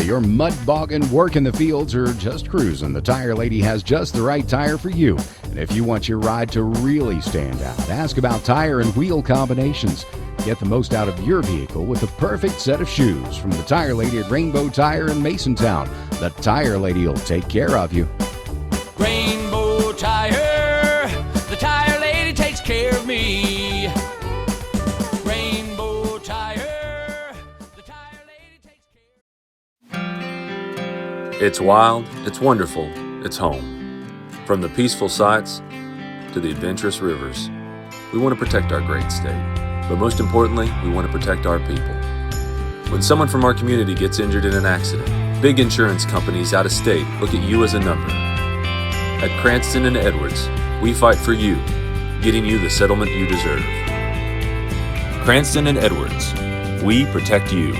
you're mud-bogging, working the fields, or just cruising, the Tire Lady has just the right tire for you. And if you want your ride to really stand out, ask about tire and wheel combinations. Get the most out of your vehicle with the perfect set of shoes from the Tire Lady at Rainbow Tire in Masontown. The Tire Lady will take care of you. Rainbow Tire, the Tire Lady takes care of me. Rainbow Tire, the Tire Lady takes care. It's wild, it's wonderful, it's home. From the peaceful sights to the adventurous rivers, we want to protect our great state. But most importantly, we want to protect our people. When someone from our community gets injured in an accident, big insurance companies out of state look at you as a number. At Cranston and Edwards, we fight for you, getting you the settlement you deserve. Cranston and Edwards, we protect you.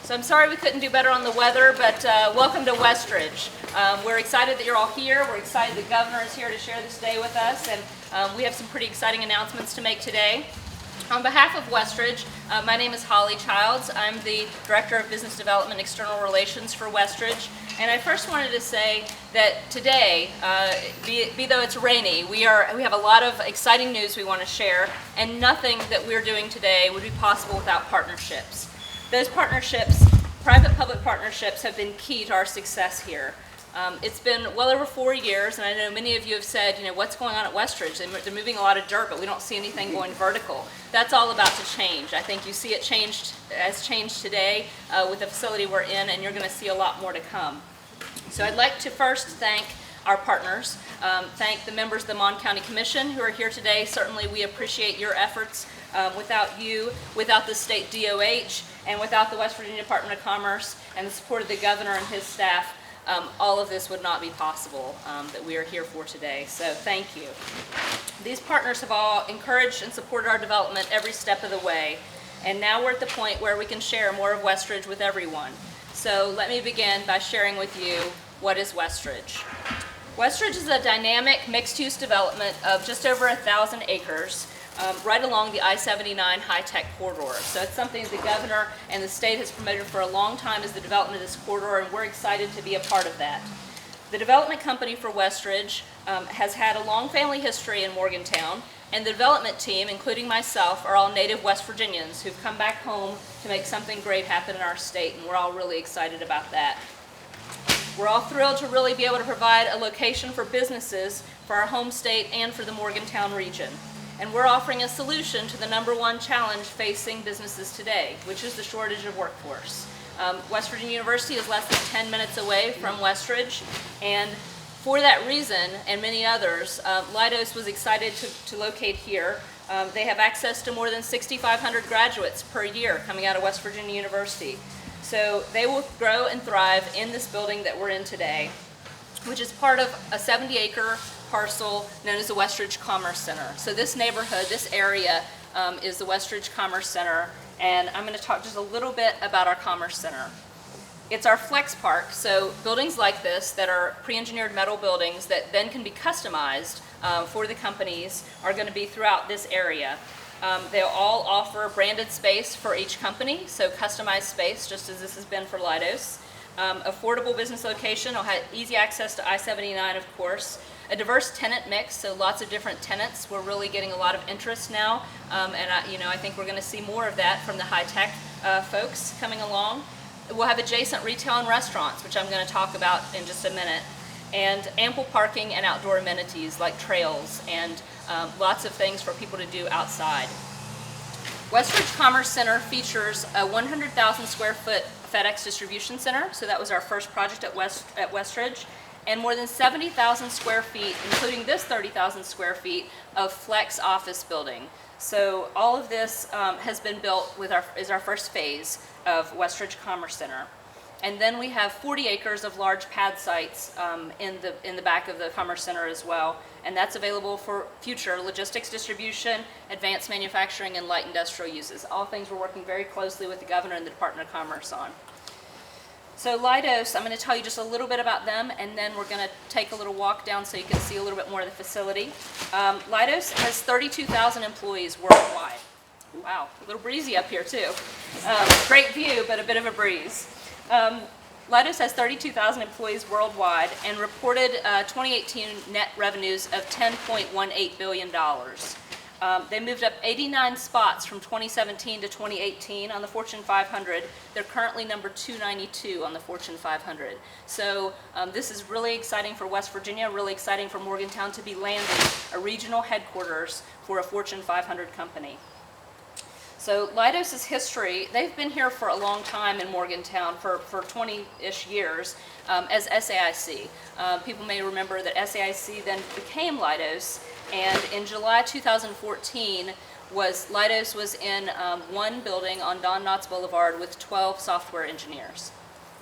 So I'm sorry we couldn't do better on the weather, but welcome to WestRidge. We're excited that you're all here. We're excited the governor is here to share this day with us, and we have some pretty exciting announcements to make today. On behalf of WestRidge, my name is Holly Childs. I'm the Director of Business Development and External Relations for WestRidge. And I first wanted to say that today, be though it's rainy, we have a lot of exciting news we want to share, and nothing that we're doing today would be possible without partnerships. Those partnerships, private-public partnerships, have been key to our success here. It's been well over 4 years, and I know many of you have said, what's going on at WestRidge? They're moving a lot of dirt, but we don't see anything going vertical. That's all about to change. I think you see it changed today with the facility we're in, and you're going to see a lot more to come. So I'd like to first thank our partners, thank the members of the Mon County Commission who are here today. Certainly we appreciate your efforts. Without you, without the state DOH, and without the West Virginia Department of Commerce and the support of the governor and his staff, all of this would not be possible that we are here for today. So thank you. These partners have all encouraged and supported our development every step of the way. And now we're at the point where we can share more of WestRidge with everyone. So let me begin by sharing with you what is WestRidge. WestRidge is a dynamic mixed-use development of just over 1,000 acres right along the I-79 high-tech corridor. So it's something the governor and the state has promoted for a long time as the development of this corridor, and we're excited to be a part of that. The development company for WestRidge has had a long family history in Morgantown, and the development team, including myself, are all native West Virginians who've come back home to make something great happen in our state, and we're all really excited about that. We're all thrilled to really be able to provide a location for businesses for our home state and for the Morgantown region. And we're offering a solution to the #1 challenge facing businesses today, which is the shortage of workforce. West Virginia University is less than 10 minutes away from WestRidge, and for that reason, and many others, Leidos was excited to locate here. They have access to more than 6,500 graduates per year coming out of West Virginia University. So they will grow and thrive in this building that we're in today, which is part of a 70-acre parcel known as the WestRidge Commerce Center. So this neighborhood, this area, is the WestRidge Commerce Center, and I'm going to talk just a little bit about our Commerce Center. It's our flex park, so buildings like this that are pre-engineered metal buildings that then can be customized for the companies are going to be throughout this area. They'll all offer branded space for each company, so customized space, just as this has been for Leidos. Affordable business location, will have easy access to I-79, of course. A diverse tenant mix, so lots of different tenants. We're really getting a lot of interest now, and I think we're going to see more of that from the high-tech folks coming along. We'll have adjacent retail and restaurants, which I'm going to talk about in just a minute, and ample parking and outdoor amenities like trails and lots of things for people to do outside. WestRidge Commerce Center features a 100,000 square foot FedEx distribution center, so that was our first project at WestRidge, and more than 70,000 square feet, including this 30,000 square feet of flex office building. So all of this has been built with is our first phase of WestRidge Commerce Center. And then we have 40 acres of large pad sites in the back of the Commerce Center as well. And that's available for future logistics distribution, advanced manufacturing, and light industrial uses. All things we're working very closely with the Governor and the Department of Commerce on. So Leidos, I'm going to tell you just a little bit about them, and then we're going to take a little walk down so you can see a little bit more of the facility. Leidos has 32,000 employees worldwide. Wow, a little breezy up here too. Great view, but a bit of a breeze. Leidos has 32,000 employees worldwide and reported 2018 net revenues of $10.18 billion. They moved up 89 spots from 2017 to 2018 on the Fortune 500. They're currently number 292 on the Fortune 500. So this is really exciting for West Virginia, really exciting for Morgantown to be landing a regional headquarters for a Fortune 500 company. So Leidos' history, they've been here for a long time in Morgantown, for 20-ish years, as SAIC. People may remember that SAIC then became Leidos, and in July 2014, Leidos was in one building on Don Knotts Boulevard with 12 software engineers.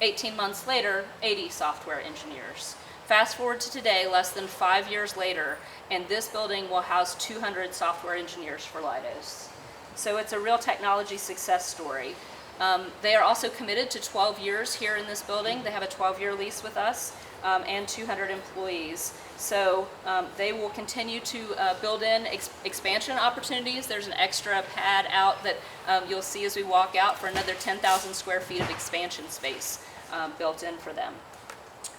18 months later, 80 software engineers. Fast forward to today, less than 5 years later, and this building will house 200 software engineers for Leidos. So it's a real technology success story. They are also committed to 12 years here in this building. They have a 12-year lease with us and 200 employees. So they will continue to build in expansion opportunities. There's an extra pad out that you'll see as we walk out for another 10,000 square feet of expansion space built in for them.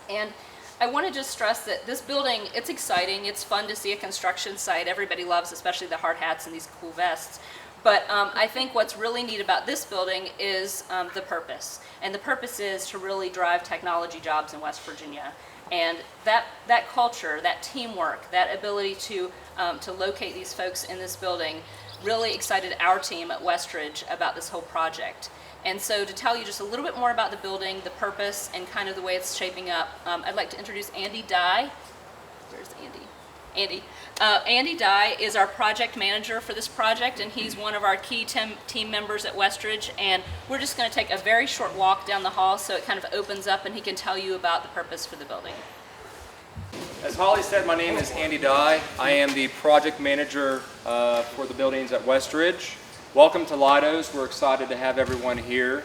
And I want to just stress that this building, it's exciting. It's fun to see a construction site. Everybody loves, especially the hard hats and these cool vests. But I think what's really neat about this building is the purpose. And the purpose is to really drive technology jobs in West Virginia. And that culture, that teamwork, that ability to locate these folks in this building really excited our team at WestRidge about this whole project. And so to tell you just a little bit more about the building, the purpose, and kind of the way it's shaping up, I'd like to introduce Andy Dye. Where's Andy? Andy Dye is our project manager for this project, and he's one of our key team members at WestRidge, and we're just going to take a very short walk down the hall so it kind of opens up and he can tell you about the purpose for the building. As Holly said, my name is Andy Dye. I am the project manager for the buildings at WestRidge. Welcome to Leidos. We're excited to have everyone here.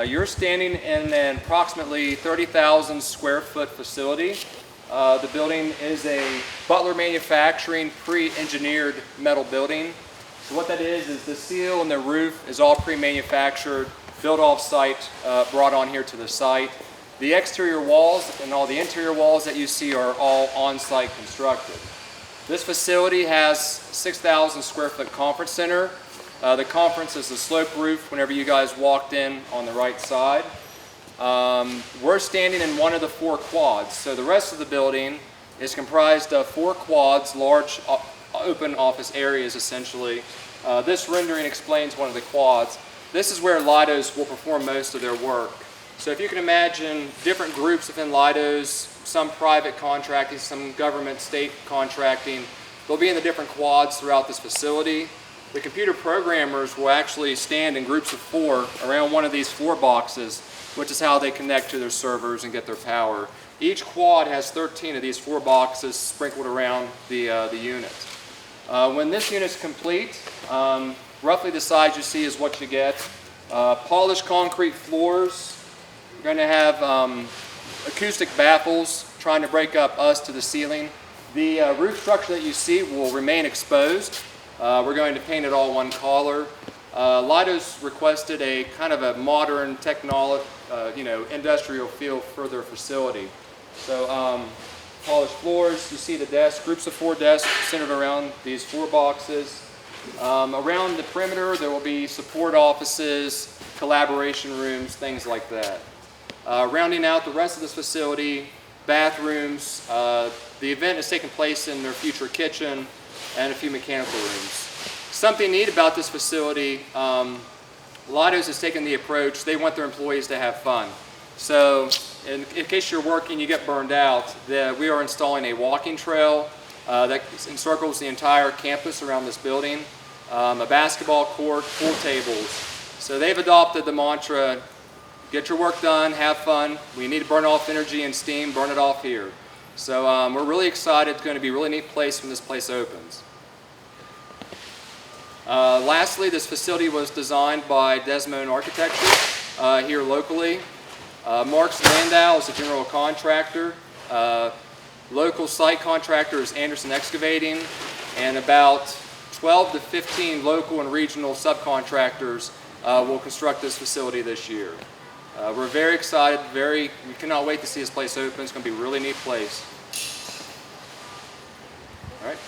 You're standing in an approximately 30,000 square foot facility. The building is a Butler Manufacturing pre-engineered metal building. So what that is the seal and the roof is all pre-manufactured, built off-site, brought on here to the site. The exterior walls and all the interior walls that you see are all on-site constructed. This facility has 6,000 square foot conference center. The conference is the slope roof whenever you guys walked in on the right side. We're standing in one of the 4 quads, so the rest of the building is comprised of 4 quads, large open office areas essentially. This rendering explains one of the quads. This is where Leidos will perform most of their work. So if you can imagine different groups within Leidos, some private contracting, some government, state contracting, they'll be in the different quads throughout this facility. The computer programmers will actually stand in groups of 4 around one of these floor boxes, which is how they connect to their servers and get their power. Each quad has 13 of these 4 boxes sprinkled around the unit. When this unit's complete, roughly the size you see is what you get. Polished concrete floors. You're going to have acoustic baffles trying to break up us to the ceiling. The roof structure that you see will remain exposed. We're going to paint it all one color. Leidos requested a kind of a modern technology, industrial feel for their facility. So polished floors, you see the desks, groups of 4 desks centered around these 4 boxes. Around the perimeter there will be support offices, collaboration rooms, things like that. Rounding out the rest of this facility, bathrooms. The event is taking place in their future kitchen and a few mechanical rooms. Something neat about this facility, Leidos has taken the approach, they want their employees to have fun. So in case you're working, you get burned out, we are installing a walking trail that encircles the entire campus around this building, a basketball court, pool tables. So they've adopted the mantra, get your work done, have fun. We need to burn off energy and steam, burn it off here. So we're really excited. It's going to be a really neat place when this place opens. Lastly, this facility was designed by Desmond Architecture here locally. Mark's Landau is the general contractor. Local site contractor is Anderson Excavating, and about 12 to 15 local and regional subcontractors will construct this facility this year. We're very excited, we cannot wait to see this place open. It's going to be a really neat place. All right.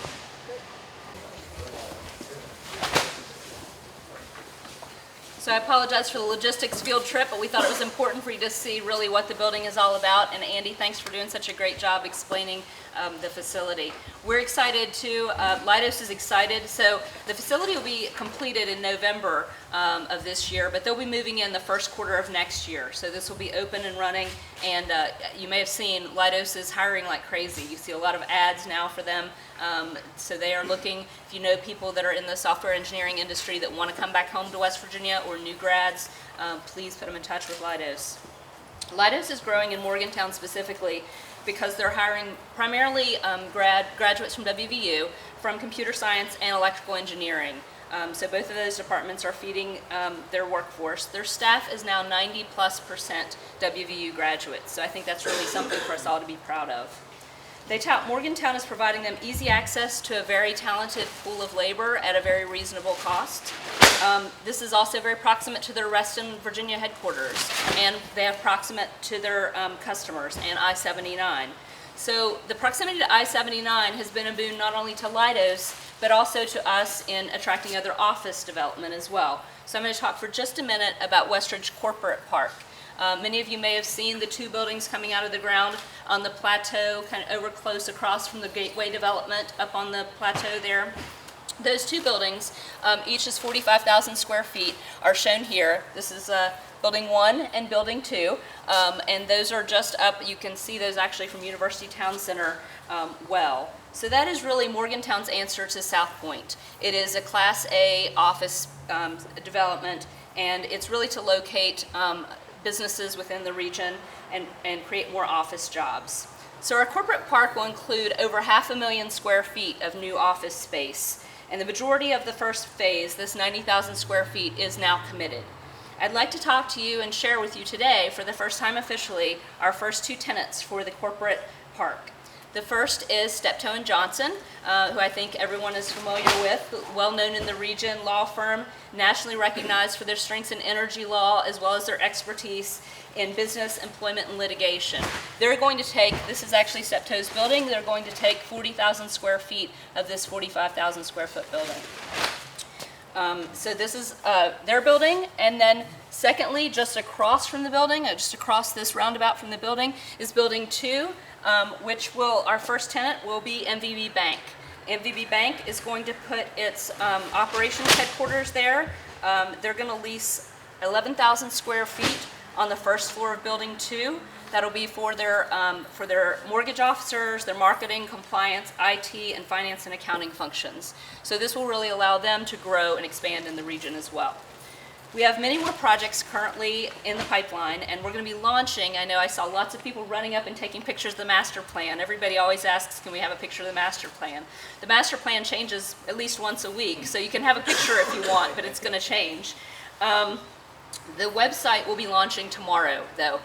So I apologize for the logistics field trip, but we thought it was important for you to see really what the building is all about. And Andy, thanks for doing such a great job explaining the facility. We're excited too. Leidos is excited. So the facility will be completed in November of this year, but they'll be moving in the first quarter of next year. So this will be open and running. And you may have seen Leidos is hiring like crazy. You see a lot of ads now for them. So they are looking, if you know people that are in the software engineering industry that want to come back home to West Virginia or new grads, please put them in touch with Leidos. Leidos is growing in Morgantown specifically because they're hiring primarily graduates from WVU, from computer science and electrical engineering. So both of those departments are feeding their workforce. Their staff is now 90+% WVU graduates, so I think that's really something for us all to be proud of. They tout Morgantown is providing them easy access to a very talented pool of labor at a very reasonable cost. This is also very proximate to their Reston, Virginia headquarters, and they have proximate to their customers and I-79. So the proximity to I-79 has been a boon not only to Leidos, but also to us in attracting other office development as well. So I'm going to talk for just a minute about WestRidge Corporate Park. Many of you may have seen the two buildings coming out of the ground on the plateau, kind of over close across from the Gateway development up on the plateau there. Those two buildings, each is 45,000 square feet, are shown here. This is Building 1 and Building 2, and those are just up. You can see those actually from University Town Center well. So that is really Morgantown's answer to South Point. It is a Class A office development, and it's really to locate businesses within the region and create more office jobs. So our corporate park will include over 500,000 square feet of new office space, and the majority of the first phase, this 90,000 square feet, is now committed. I'd like to talk to you and share with you today, for the first time officially, our first two tenants for the corporate park. The first is Steptoe and Johnson, who I think everyone is familiar with, well known in the region, law firm, nationally recognized for their strengths in energy law as well as their expertise in business, employment, and litigation. They're going to take, this is actually Steptoe's building, they're going to take 40,000 square feet of this 45,000 square foot building. So this is their building, and then secondly, just across from the building, just across this roundabout from the building, is Building 2, which our first tenant will be MVB Bank. MVB Bank is going to put its operations headquarters there. They're going to lease 11,000 square feet on the first floor of Building 2. That'll be for their mortgage officers, their marketing, compliance, IT, and finance and accounting functions. So this will really allow them to grow and expand in the region as well. We have many more projects currently in the pipeline, and we're going to be launching. I know I saw lots of people running up and taking pictures of the master plan. Everybody always asks, can we have a picture of the master plan? The master plan changes at least once a week, so you can have a picture if you want, but it's going to change. The website will be launching tomorrow, though.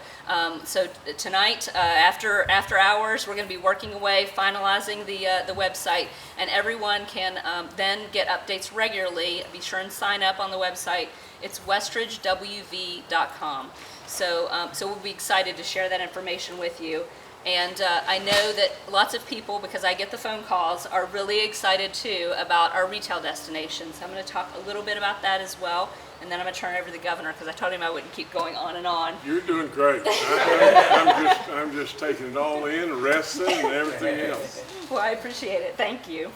So tonight, after hours, we're going to be working away, finalizing the website, and everyone can then get updates regularly. Be sure and sign up on the website. It's westridgewv.com. So we'll be excited to share that information with you. And I know that lots of people, because I get the phone calls, are really excited too about our retail destinations. I'm going to talk a little bit about that as well, and then I'm going to turn it over to the governor because I told him I wouldn't keep going on and on. You're doing great. I'm just taking it all in, resting and everything else. Well, I appreciate it. Thank you.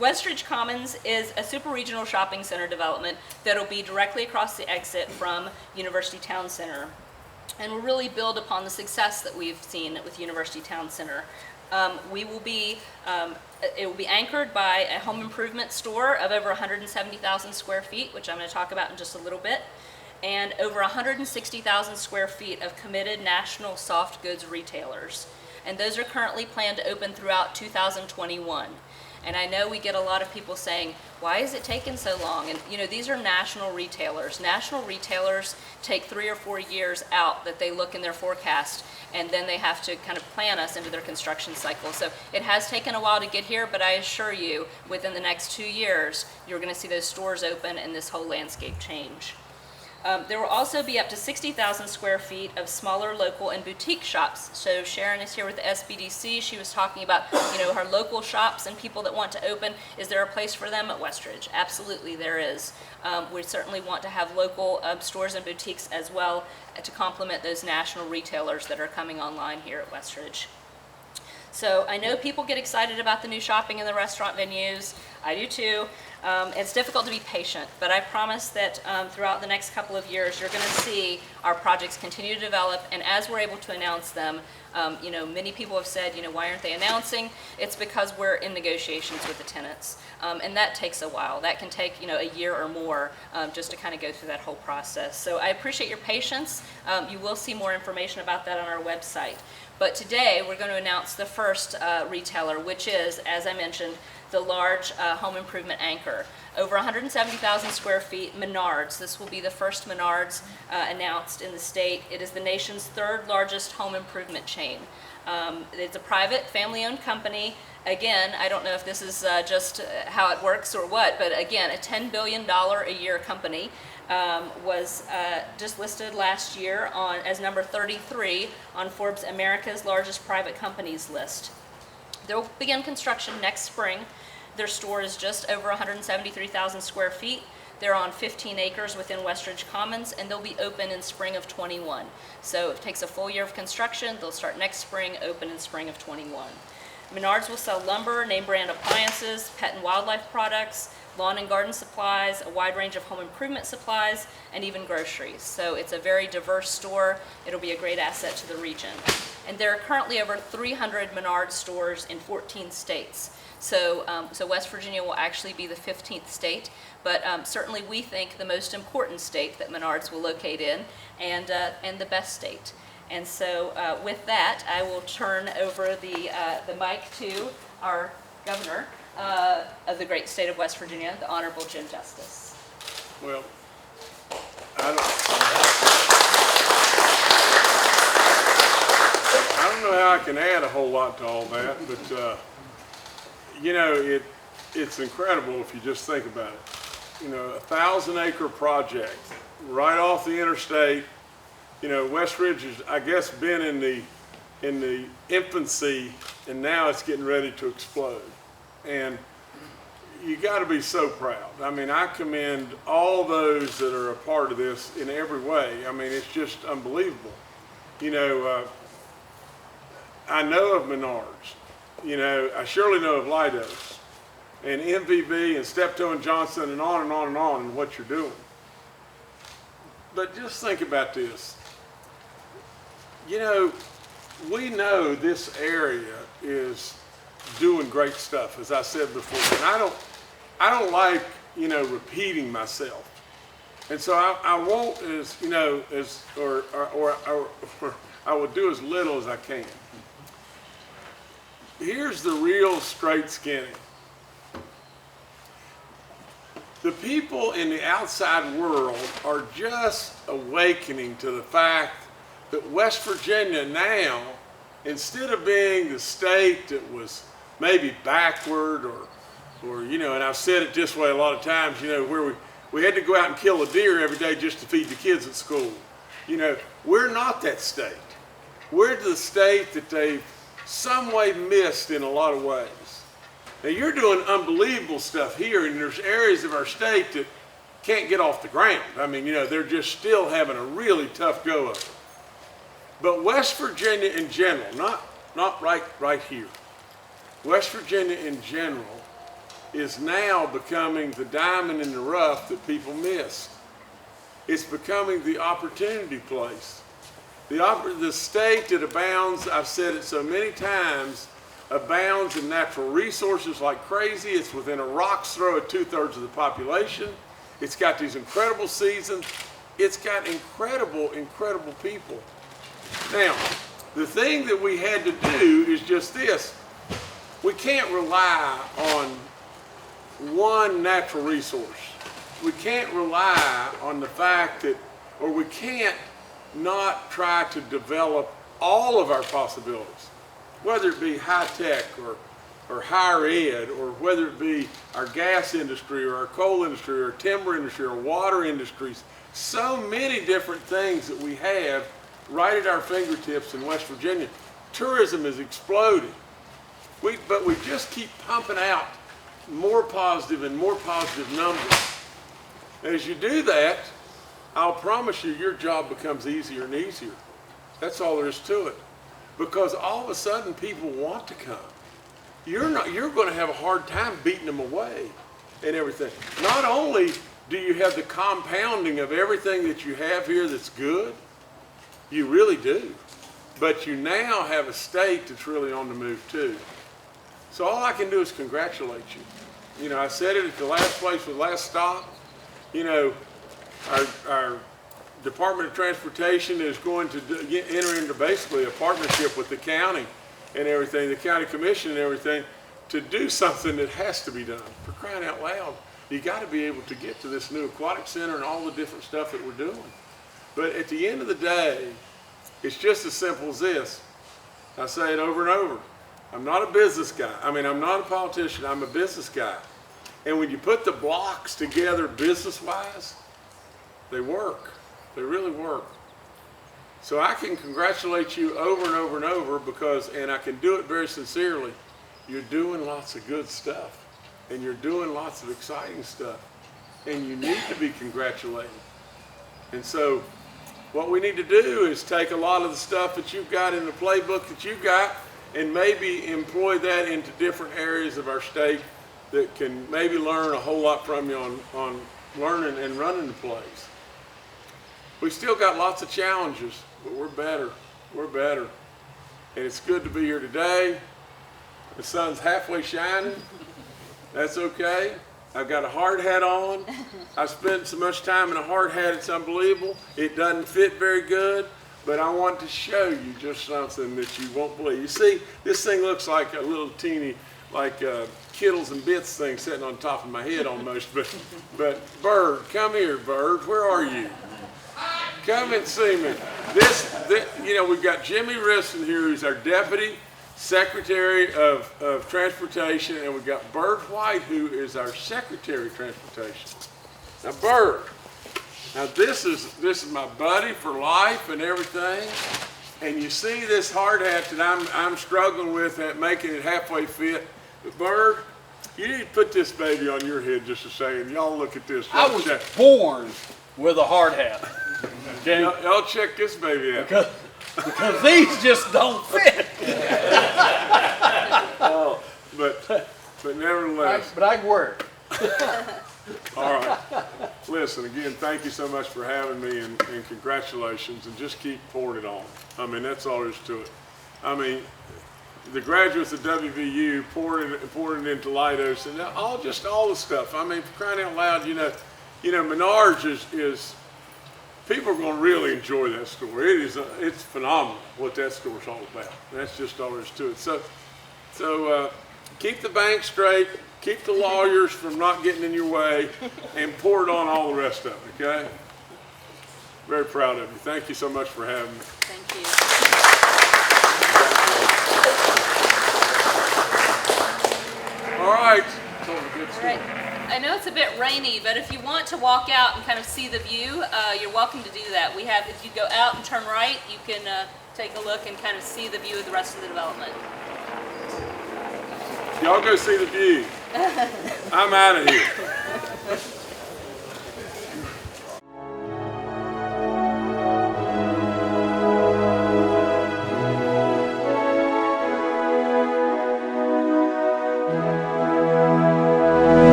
WestRidge Commons is a super regional shopping center development that'll be directly across the exit from University Town Center, and will really build upon the success that we've seen with University Town Center. It will be anchored by a home improvement store of over 170,000 square feet, which I'm going to talk about in just a little bit. and over 160,000 square feet of committed national soft goods retailers. And those are currently planned to open throughout 2021. And I know we get a lot of people saying, why is it taking so long? And you know, these are national retailers. National retailers take 3 or 4 years out that they look in their forecast, and then they have to kind of plan us into their construction cycle. So it has taken a while to get here, but I assure you, within the next 2 years, you're going to see those stores open and this whole landscape change. There will also be up to 60,000 square feet of smaller local and boutique shops. So Sharon is here with the SBDC. She was talking about, you know, her local shops and people that want to open. Is there a place for them at WestRidge? Absolutely, there is. We certainly want to have local stores and boutiques as well to complement those national retailers that are coming online here at WestRidge. So I know people get excited about the new shopping and the restaurant venues. I do too. It's difficult to be patient, but I promise that throughout the next couple of years, you're going to see our projects continue to develop, and as we're able to announce them, you know, many people have said, you know, why aren't they announcing? It's because we're in negotiations with the tenants, and that takes a while. That can take, you know, a year or more just to kind of go through that whole process. So I appreciate your patience. You will see more information about that on our website. But today, we're going to announce the first retailer, which is, as I mentioned, the large home improvement anchor. Over 170,000 square feet, Menards. This will be the first Menards announced in the state. It is the nation's 3rd largest home improvement chain. It's a private, family-owned company. Again, I don't know if this is just how it works or what, but again, a $10 billion a year company. Was just listed last year as number 33 on Forbes' America's Largest Private Companies list. They'll begin construction next spring. Their store is just over 173,000 square feet. They're on 15 acres within WestRidge Commons, and they'll be open in spring of 21. So it takes a full year of construction. They'll start next spring, open in spring of 21. Menards will sell lumber, name brand appliances, pet and wildlife products, lawn and garden supplies, a wide range of home improvement supplies, and even groceries. So it's a very diverse store. It'll be a great asset to the region. And there are currently over 300 Menards stores in 14 states. So West Virginia will actually be the 15th state, but certainly we think the most important state that Menards will locate in, and the best state. And so with that, I will turn over the mic to our governor of the great state of West Virginia, the Honorable Jim Justice. Well, I don't know how I can add a whole lot to all that, but you know, it's incredible if you just think about it. You know, a 1,000-acre project right off the interstate. You know, WestRidge has, I guess, been in the infancy, and now it's getting ready to explode. And you got to be so proud. I mean, I commend all those that are a part of this in every way. I mean, it's just unbelievable. You know, I know of Menards. You know, I surely know of Lidos and MVB and Steptoe and Johnson and on and on and on and what you're doing. But just think about this. You know, we know this area is doing great stuff, as I said before, and I don't like, you know, repeating myself, and so I won't, as you know, or I will do as little as I can. Here's the real straight skinny. The people in the outside world are just awakening to the fact that West Virginia now, instead of being the state that was maybe backward or you know, and I've said it this way a lot of times, you know, where we had to go out and kill a deer every day just to feed the kids at school. You know, we're not that state. We're the state that they've some way missed in a lot of ways. Now you're doing unbelievable stuff here, and there's areas of our state that can't get off the ground. I mean, you know, they're just still having a really tough go of it. But West Virginia in general, not right here. West Virginia in general is now becoming the diamond in the rough that people missed. It's becoming the opportunity place. The state that abounds, I've said it so many times, abounds in natural resources like crazy. It's within a rock's throw of 2/3 of the population. It's got these incredible seasons. it's got incredible, incredible people. Now, the thing that we had to do is just this. We can't rely on one natural resource. We can't rely on the fact that, or we can't not try to develop all of our possibilities, whether it be high tech or higher ed, or whether it be our gas industry or our coal industry or timber industry or water industries. So many different things that we have right at our fingertips in West Virginia. Tourism is exploding. But we just keep pumping out more positive and more positive numbers. As you do that, I'll promise you your job becomes easier and easier. That's all there is to it. Because all of a sudden people want to come. You're going to have a hard time beating them away and everything. Not only do you have the compounding of everything that you have here that's good, you really do. But you now have a state that's really on the move too. So all I can do is congratulate you. You know, I said it at the last place with last stop. You know, our Department of Transportation is going to enter into basically a partnership with the county and everything, the county commission and everything, to do something that has to be done. For crying out loud, you got to be able to get to this new aquatic center and all the different stuff that we're doing. But at the end of the day, it's just as simple as this. I say it over and over. I'm not a business guy. I mean, I'm not a politician. I'm a business guy. And when you put the blocks together business-wise, they work. They really work. So I can congratulate you over and over and over because, and I can do it very sincerely, you're doing lots of good stuff. And you're doing lots of exciting stuff. And you need to be congratulated. And so what we need to do is take a lot of the stuff that you've got in the playbook that you've got and maybe employ that into different areas of our state that can maybe learn a whole lot from you on learning and running the place. We've still got lots of challenges, but we're better. We're better. And it's good to be here today. The sun's halfway shining. That's okay. I've got a hard hat on. I spent so much time in a hard hat, it's unbelievable. It doesn't fit very good, but I want to show you just something that you won't believe. You see, this thing looks like a little teeny, like Kittles and Bits thing sitting on top of my head almost, but Bird, come here, Bird, where are you? Come and see me. This, you know, we've got Jimmy Risson here, who's our Deputy Secretary of Transportation, and we've got Bird White, who is our Secretary of Transportation. Now, Bird, now this is my buddy for life and everything, and you see this hard hat that I'm struggling with at making it halfway fit. But Bird, you need to put this baby on your head just a second. Y'all look at this. I was born with a hard hat. Okay? Y'all check this baby out. Because these just don't fit. Oh, but nevertheless. But I can wear it. All right. Listen, again, thank you so much for having me, and congratulations, and just keep pouring it on. I mean, that's all there is to it. I mean, the graduates of WVU pouring it into Leidos, and all the stuff. I mean, for crying out loud, you know, Menards is people are going to really enjoy that store. It's phenomenal what that store's all about. That's just all there is to it. So keep the bank straight, keep the lawyers from not getting in your way, and pour it on all the rest of it, okay? Very proud of you. Thank you so much for having me. Thank you. All right. All right. I know it's a bit rainy, but if you want to walk out and kind of see the view, you're welcome to do that. We have, if you go out and turn right, you can take a look and kind of see the view of the rest of the development. Y'all go see the view. I'm out of here.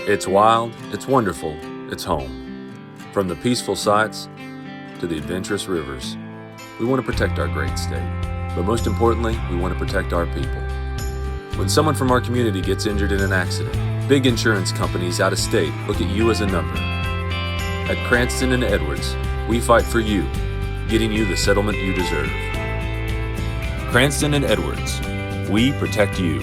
It's wild, it's wonderful, it's home. From the peaceful sights to the adventurous rivers, we want to protect our great state. But most importantly, we want to protect our people. When someone from our community gets injured in an accident, big insurance companies out of state look at you as a number. At Cranston and Edwards, we fight for you, getting you the settlement you deserve. Cranston and Edwards, we protect you.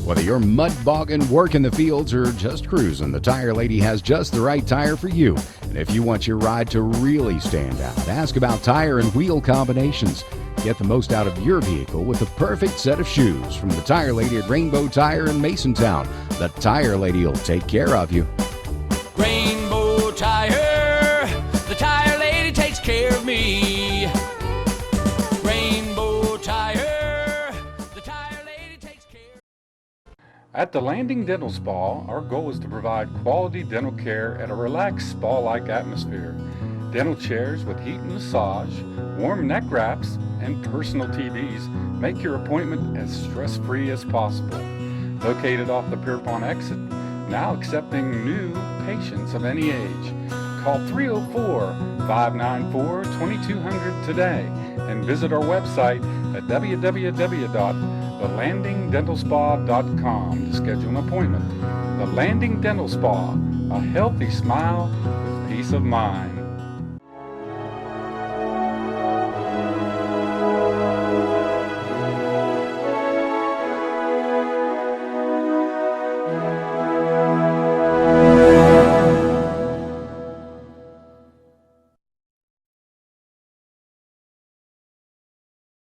Whether you're mud bogging, working the fields, or just cruising, the Tire Lady has just the right tire for you. And if you want your ride to really stand out, ask about tire and wheel combinations. Get the most out of your vehicle with the perfect set of shoes from the Tire Lady at Rainbow Tire in Masontown. The Tire Lady will take care of you. Rainbow Tire, the Tire Lady takes care of me. Rainbow Tire, the Tire Lady takes care. At the Landing Dental Spa, our goal is to provide quality dental care at a relaxed spa-like atmosphere. Dental chairs with heat and massage, warm neck wraps, and personal TVs make your appointment as stress-free as possible. Located off the Pierpont exit, now accepting new patients of any age. Call 304-594-2200 today and visit our website at www.thelandingdentalspa.com to schedule an appointment. The Landing Dental Spa, a healthy smile with peace of mind.